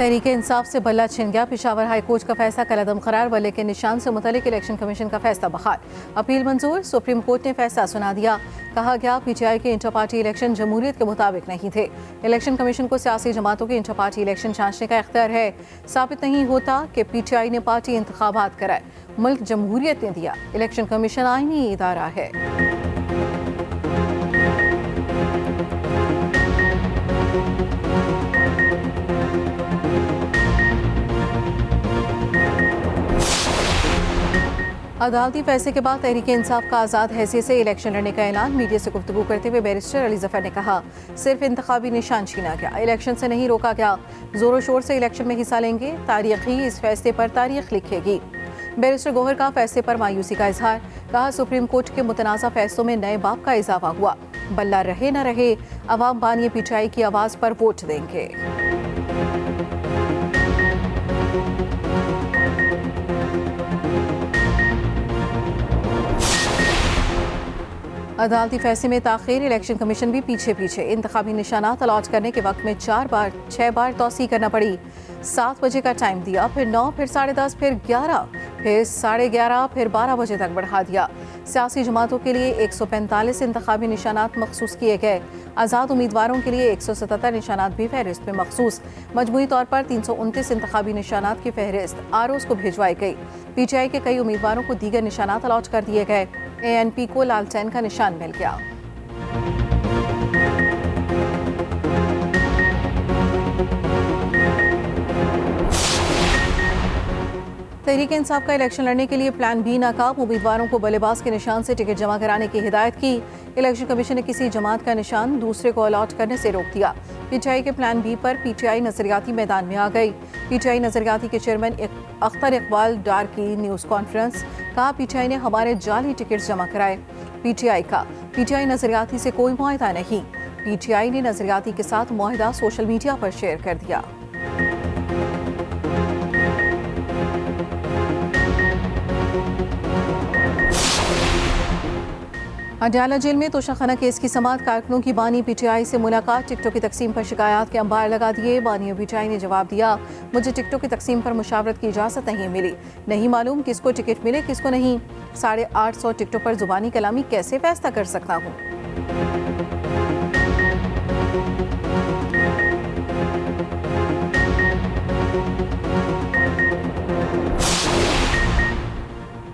तहरीक इंसाफ से बल्ला छिन गया। पेशावर हाई कोर्ट का फैसला कलअदम करार। बल्ले के निशान से मुतल्लिक इलेक्शन कमीशन का फैसला बहाल। अपील मंजूर। सुप्रीम कोर्ट ने फैसला सुना दिया। कहा गया पीटीआई के इंटर पार्टी इलेक्शन जमहूरियत के मुताबिक नहीं थे। इलेक्शन कमीशन को सियासी जमातों के इंटर पार्टी इलेक्शन जांचने का इख्तियार है। साबित नहीं होता कि पीटीआई ने पार्टी इंतखाबात कराए। मुल्क जमहूरियत ने दिया। इलेक्शन कमीशन आईनी इदारा है। अदालती फैसले के बाद तहरीक इंसाफ का आज़ाद हैसियत से इलेक्शन लड़ने का ऐलान। मीडिया से गुफ्तगू करते हुए बैरिस्टर अली जफर ने कहा, सिर्फ इंतखाबी निशान छीना गया, इलेक्शन से नहीं रोका गया। जोरों शोर से इलेक्शन में हिस्सा लेंगे। तारीख ही इस फैसले पर तारीख लिखेगी। बैरिस्टर गौहर का फैसले पर मायूसी का इजहार। कहा, सुप्रीम कोर्ट के मुतनाज़ा फैसलों में नए बाब का इजाफा हुआ। बल्ला रहे न रहे, अवाम बानिए पीटीआई की आवाज़ पर वोट देंगे। अदालती फैसले में ताख़ीर। इलेक्शन कमीशन भी पीछे पीछे। इंतखाबी निशानात अलॉट करने के वक्त में 6 बार तौसी करना पड़ी। 7 बजे का टाइम दिया, फिर 9, फिर 10:30, फिर 11, फिर 11:30, फिर 12 बजे तक बढ़ा दिया। सियासी जमातों के लिए 145 इंतखाबी निशानात मखसूस किए गए। आज़ाद उम्मीदवारों के लिए 177 निशानात भी फहरिस्त में मखसूस। मजमूई तौर पर 329 इंतखाबी निशानात की फहरिस्त आरओज़ को भिजवाई गई। पीटीआई के कई उम्मीदवारों को दीगर निशानात अलॉट कर दिए गए। एएनपी को लालटेन का निशान मिल गया। तहरीक इंसाफ का इलेक्शन लड़ने के लिए प्लान बी नाकाम। उम्मीदवारों को बल्लेबाज के निशान से टिकट जमा कराने की हिदायत की। इलेक्शन कमीशन ने किसी जमात का निशान दूसरे को अलॉट करने से रोक दिया। पीटीआई के प्लान बी पर पीटीआई नजरियाती मैदान में आ गई। पीटीआई नजरियाती के चेयरमैन अख्तर इकबाल डार की न्यूज़ कॉन्फ्रेंस। कहा, पीटीआई ने हमारे जाली टिकट जमा कराए। पीटीआई नजरियाती से कोई मुआहदा नहीं। पीटीआई ने नजरियाती के साथ मुआहदा सोशल मीडिया पर शेयर कर दिया। अडयाला जेल में तोशाखाना केस की समाअत। कारकुनों की बानी पीटीआई से मुलाकात। टिकटों की तकसीम पर शिकायत के अंबार लगा दिए। बानियों पीटीआई ने जवाब दिया, मुझे टिकटों की तकसीम पर मुशावरत की इजाज़त नहीं मिली। नहीं मालूम किसको टिकट मिले किसको नहीं। 850 टिकटों पर जुबानी कलामी कैसे फैसला कर सकता हूँ।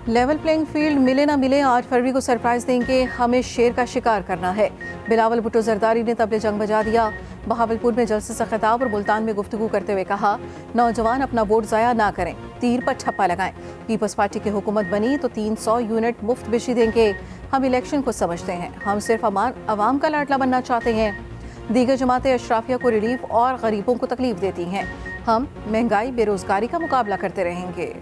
लेवल प्लेइंग फील्ड मिले ना मिले, 8 फरवरी को सरप्राइज देंगे। हमें शेर का शिकार करना है। बिलावल भुट्टो जरदारी ने तबले जंग बजा दिया। बहावलपुर में जलसे से खिताब और मुल्तान में गुफ्तगू करते हुए कहा, नौजवान अपना वोट ज़ाया ना करें, तीर पर ठप्पा लगाएं। पीपल्स पार्टी की हुकूमत बनी तो 300 यूनिट मुफ्त बिजली देंगे। हम इलेक्शन को समझते हैं, हम सिर्फ अवाम का लाडला बनना चाहते हैं। दीगर जमातें अशराफिया को रिलीफ और गरीबों को तकलीफ देती हैं। हम महंगाई बेरोजगारी का मुकाबला करते रहेंगे।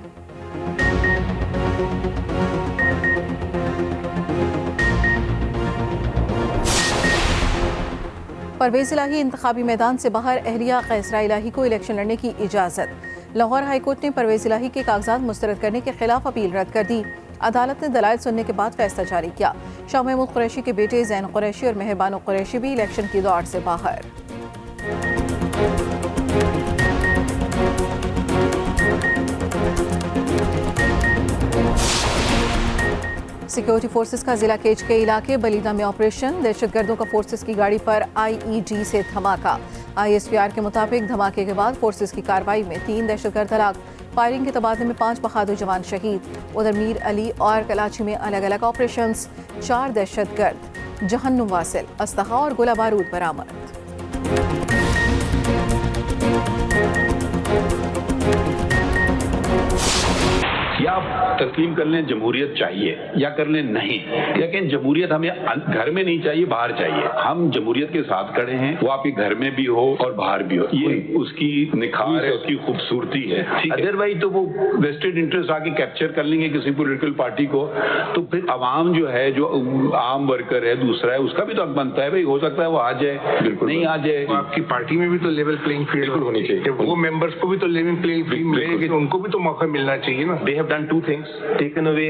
परवेज इलाही इंतखाबी मैदान से बाहर। अहलिया कैसरा इलाही को इलेक्शन लड़ने की इजाज़त। लाहौर हाईकोर्ट ने परवेज इलाही के कागजात मुस्तरद करने के खिलाफ अपील रद्द कर दी। अदालत ने दलाइल सुनने के बाद फैसला जारी किया। शाह महमूद कुरैशी के बेटे जैन कुरैशी और मेहरबानो कुरैशी भी इलेक्शन की दौड़ से बाहर। सिक्योरिटी फोर्सेस का जिला केज के इलाके बलीना में ऑपरेशन। दहशतगर्दों का फोर्सेस की गाड़ी पर आईईडी से धमाका। आईएसपीआर के मुताबिक धमाके के बाद फोर्सेस की कार्रवाई में 3 दहशतगर्द हलाक। फायरिंग के तबादले में 5 बहादुर जवान शहीद। उधर मीर अली और कराची में अलग अलग ऑपरेशंस। 4 दहशतगर्द, जहन्नुम वासिल, अस्तहा और गोला बारूद बरामद। या आप तस्लीम कर लें जमहूरियत चाहिए या कर लें नहीं, लेकिन जमहूरियत हमें घर में नहीं चाहिए, बाहर चाहिए। हम जमहूरियत के साथ खड़े हैं, वो आपके घर में भी हो और बाहर भी हो। ये उसकी निखार है, उसकी खूबसूरती है। अदरवाइज तो वो वेस्टेड इंटरेस्ट आके कैप्चर कर लेंगे किसी पॉलिटिकल पार्टी को, तो फिर आवाम जो है, जो आम वर्कर है, दूसरा है, उसका भी तो हक बनता है। भाई हो सकता है वो आ जाए, बिल्कुल नहीं आ जाए। आपकी पार्टी में भी तो लेवल प्लेइंग फील्ड होनी चाहिए। वो मेंबर्स को भी तो लेवल प्लेइंग फील्ड मिलेगी, उनको भी तो मौका मिलना चाहिए ना। done two things: taken away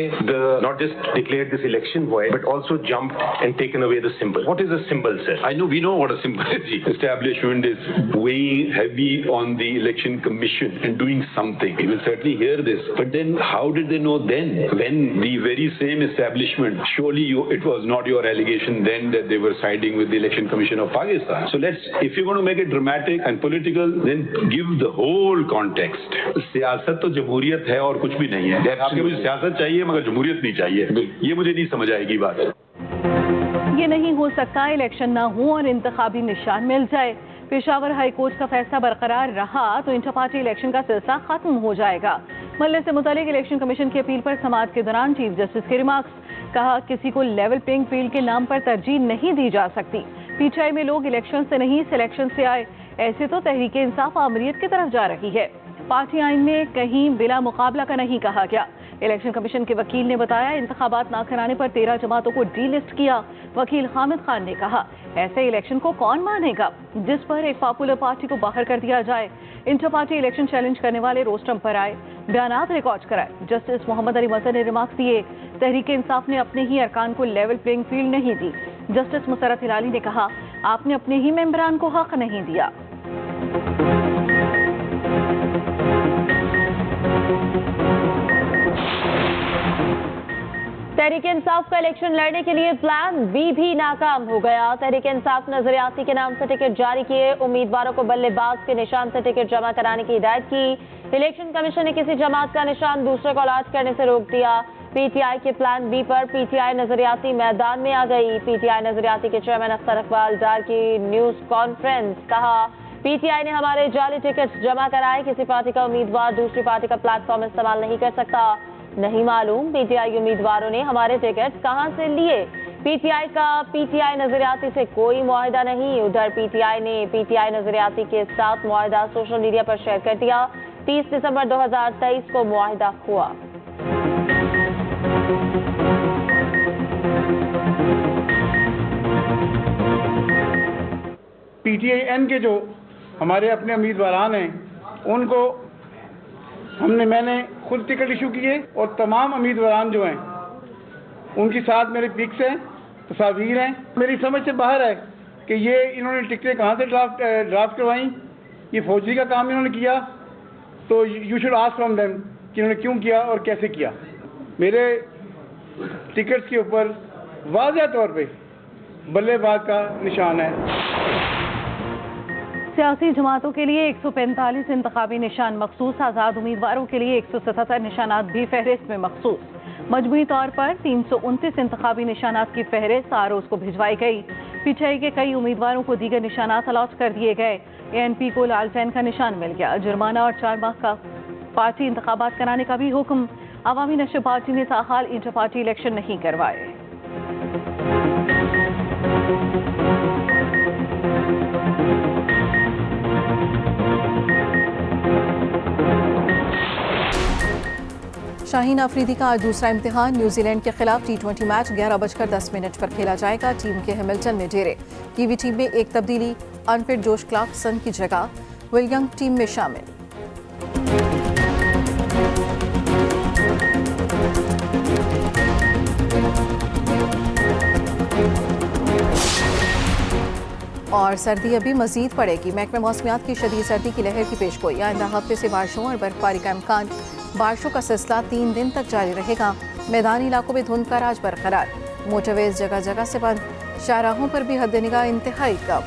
not just declared this election void, but also jumped and taken away the symbol. What is a symbol, sir? I know, we know what a symbol is. Establishment is weighing heavy on the election commission and doing something. We will certainly hear this. But then how did they know then? When the very same establishment, surely it was not your allegation then that they were siding with the election commission of Pakistan. So if you're going to make it dramatic and political, then give the whole context. सियासत तो जमहूरियत है और कुछ भी नहीं है. आपके मुझे सियासत चाहिए मगर जमहूरियत नहीं चाहिए. ये मुझे नहीं समझ आएगी बात. ये नहीं हो सकता इलेक्शन ना हो और इंतखाबी निशान मिल जाए. पेशावर हाई कोर्ट का फैसला बरकरार रहा तो इंटर पार्टी इलेक्शन का सिलसिला खत्म हो जाएगा. मल्ले से मुतालिक इलेक्शन कमीशन की अपील पर समाअत के दौरान चीफ जस्टिस के रिमार्क्स. कहा, किसी को लेवल प्लेइंग फील्ड के नाम पर तरजीह नहीं दी जा सकती. पीटीआई में लोग इलेक्शन से नहीं सिलेक्शन से आए. ऐसे तो तहरीक इंसाफ आमरीत की तरफ जा रही है. पार्टी आइन में कहीं बिला मुकाबला का नहीं कहा गया. इलेक्शन कमीशन के वकील ने बताया, इंतखाबात ना कराने पर 13 जमातों को डीलिस्ट किया. वकील हामिद खान ने कहा, ऐसे इलेक्शन को कौन मानेगा जिस पर एक पॉपुलर पार्टी को बाहर कर दिया जाए. इंटर पार्टी इलेक्शन चैलेंज करने वाले रोस्टम पर आए, बयानात रिकॉर्ड कराए. जस्टिस मोहम्मद अली मजहर ने रिमार्क्स दिए, तहरीक इंसाफ ने अपने ही अरकान को लेवल प्लेइंग फील्ड नहीं दी. जस्टिस मुसरत हिलाली ने कहा, आपने अपने ही मेंबरान को हक नहीं दिया. तहरीक इंसाफ का इलेक्शन लड़ने के लिए प्लान बी भी नाकाम हो गया. तहरीक इंसाफ नजरियाती के नाम से टिकट जारी किए. उम्मीदवारों को बल्लेबाज के निशान से टिकट जमा कराने की हिदायत की. इलेक्शन कमीशन ने किसी जमात का निशान दूसरे को अलॉट करने से रोक दिया. पीटीआई के प्लान बी पर पीटीआई नजरियाती मैदान में आ गई. पीटीआई नजरियाती के चेयरमैन अख्तर इकबाल डार की न्यूज कॉन्फ्रेंस. कहा, पीटीआई ने हमारे जाली टिकट जमा कराए. किसी पार्टी का उम्मीदवार दूसरी पार्टी का प्लेटफॉर्म इस्तेमाल नहीं कर सकता. नहीं मालूम पीटीआई उम्मीदवारों ने हमारे टिकट कहां से लिए. पीटीआई का पीटीआई नजरियाती से कोई मुआहिदा नहीं. उधर पीटीआई ने पीटीआई नजरियाती के साथ मुआहिदा सोशल मीडिया पर शेयर कर दिया. 30 दिसंबर 2023 को मुआहिदा हुआ. पीटीआई के जो हमारे अपने उम्मीदवारान हैं उनको मैंने खुद टिकट इशू किए और तमाम उम्मीदवारान जो हैं उनके साथ मेरे पिक्स हैं, तस्वीर हैं. मेरी समझ से बाहर है कि ये इन्होंने टिकटें कहाँ से ड्राफ्ट करवाई. ये फौजी का काम इन्होंने किया. तो you should ask from them कि इन्होंने क्यों किया और कैसे किया. मेरे टिकट्स के ऊपर वाज़ेह तौर पे बल्लेबाज का निशान है. सियासी जमातों के लिए 145 इंतखाबी निशान मखसूस. आज़ाद उम्मीदवारों के लिए 177 निशानात भी फहरिस्त में मखसूस. मजमूई तौर पर 329 इंतखाबी निशानात की फहरिस्त आरओज़ को भिजवाई गई. पीटीआई के कई उम्मीदवारों को दीगर निशानात अलॉट कर दिए गए. एएनपी को लालटेन का निशान मिल गया. जुर्माना और 4 माह का पार्टी इंतखाबात कराने का भी हुक्म. अवामी नशर पार्टी ने ताहाल इंटर पार्टी इलेक्शन नहीं करवाए. शाहीन अफरीदी का आज दूसरा इम्तिहान. न्यूजीलैंड के खिलाफ T20 मैच 11:10 पर खेला जाएगा. टीम के हैमिल्टन में डेरे. कीवी टीम में एक तब्दीली, अनफिट जोश क्लार्कसन की जगह विलियम टीम में शामिल. और सर्दी अभी मजीद पड़ेगी. महकमे मौसमियात की शदीद सर्दी की लहर की पेशगोई. आइंदा हफ्ते से बारिशों और बर्फबारी का इम्कान. बारिशों का सिलसिला 3 दिन तक जारी रहेगा. मैदानी इलाकों में धुंध का राज बरकरार. मोटरवेज जगह जगह से बंद. शाहराहों पर भी हद निगाह इंतहाई कम.